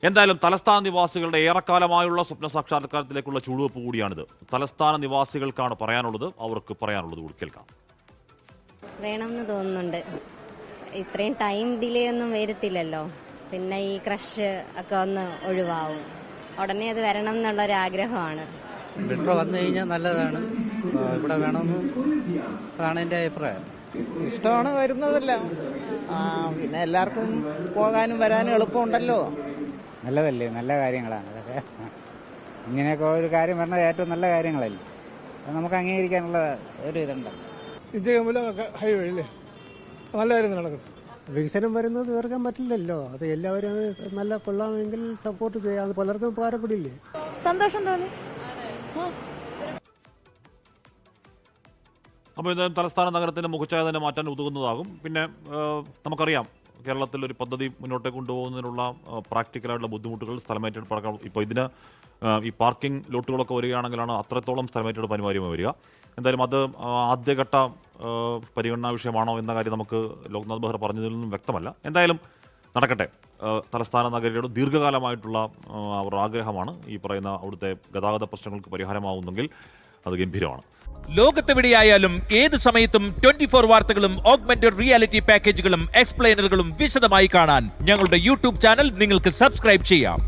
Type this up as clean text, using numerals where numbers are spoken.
എന്തായാലും തലസ്ഥാന നിവാസികളുടെ ഏറെക്കാലമായുള്ള സ്വപ്ന സാക്ഷാത്കാരത്തിലേക്കുള്ള ചുവടുവെപ്പ് കൂടിയാണിത്. തലസ്ഥാന നിവാസികൾക്കാണ് പറയാനുള്ളത്, അവർക്ക് പറയാനുള്ളത് കൂടി കേൾക്കാം. വേണമെന്ന് തോന്നുന്നുണ്ട്. ഇത്രയും ടൈം ഡിലേ ഒന്നും വരത്തില്ലല്ലോ. പിന്നെ ഈ ക്രഷ് ഒക്കെ ഒന്ന് ഒഴിവാവും. ഉടനെ അത് വരണം എന്നുള്ളൊരു ആഗ്രഹമാണ്. മെട്രോ വന്നു കഴിഞ്ഞാൽ നല്ലതാണ്. ഇവിടെ വേണമെന്ന് ആണ് എൻ്റെ അഭിപ്രായം. ഇഷ്ടമാണ് വരുന്നതല്ല. പിന്നെ എല്ലാവർക്കും പോകാനും വരാനും എളുപ്പമുണ്ടല്ലോ. നല്ലതല്ലേ, നല്ല കാര്യങ്ങളാണ് അതൊക്കെ. ഇങ്ങനെയൊക്കെ ഒരു കാര്യം പറഞ്ഞാൽ ഏറ്റവും നല്ല കാര്യങ്ങളല്ലേ, അത് നമുക്ക് അംഗീകരിക്കാനുള്ള ഒരു ഇതുണ്ട്. ഹൈവേ അല്ലേ, നല്ല കാര്യം നടക്കും. വികസനം വരുന്നത് തീർക്കാൻ പറ്റില്ലല്ലോ. അത് എല്ലാവരും നല്ല കൊള്ളാമെങ്കിൽ സപ്പോർട്ട് ചെയ്യാം. അത് പലർക്കും ഉപകാരപ്പെടില്ലേ. സന്തോഷം തോന്നി. അപ്പോൾ ഇത് തലസ്ഥാന നഗരത്തിൻ്റെ മുഖച്ഛായ തന്നെ മാറ്റാൻ ഉതകുന്നതാകും. പിന്നെ നമുക്കറിയാം, കേരളത്തിൽ ഒരു പദ്ധതി മുന്നോട്ടേക്ക് കൊണ്ടുപോകുന്നതിനുള്ള പ്രാക്ടിക്കലായിട്ടുള്ള ബുദ്ധിമുട്ടുകൾ, സ്ഥലമേറ്റെടുപ്പടക്കം. ഇപ്പോൾ ഇതിന് ഈ പാർക്കിംഗ് ലോട്ടുകളൊക്കെ വരികയാണെങ്കിലാണ് അത്രത്തോളം സ്ഥലമേറ്റെടുപ്പ് അനിവാര്യമായി വരിക. എന്തായാലും അത് ആദ്യഘട്ട പരിഗണനാ വിഷയമാണോ എന്ന കാര്യം നമുക്ക് ലോക്നാഥ് ബെഹ്റ പറഞ്ഞതിൽ നിന്നും വ്യക്തമല്ല. എന്തായാലും നടക്കട്ടെ. തലസ്ഥാന നഗരിയുടെ ദീർഘകാലമായിട്ടുള്ള അവരുടെ ആഗ്രഹമാണ്. ഈ പറയുന്ന അവിടുത്തെ ഗതാഗത പ്രശ്നങ്ങൾക്ക് പരിഹാരമാവുന്നെങ്കിൽ അത് ഗംഭീരമാണ്. ലോകത്തെവിടെയായാലും ഏത് സമയത്തും 24 വാർത്തകളും ഓഗ്മെന്റഡ് റിയാലിറ്റി പാക്കേജുകളും എക്സ്പ്ലെയിനറുകളും വിശദമായി കാണാൻ ഞങ്ങളുടെ യൂട്യൂബ് ചാനൽ നിങ്ങൾക്ക് സബ്സ്ക്രൈബ് ചെയ്യാം.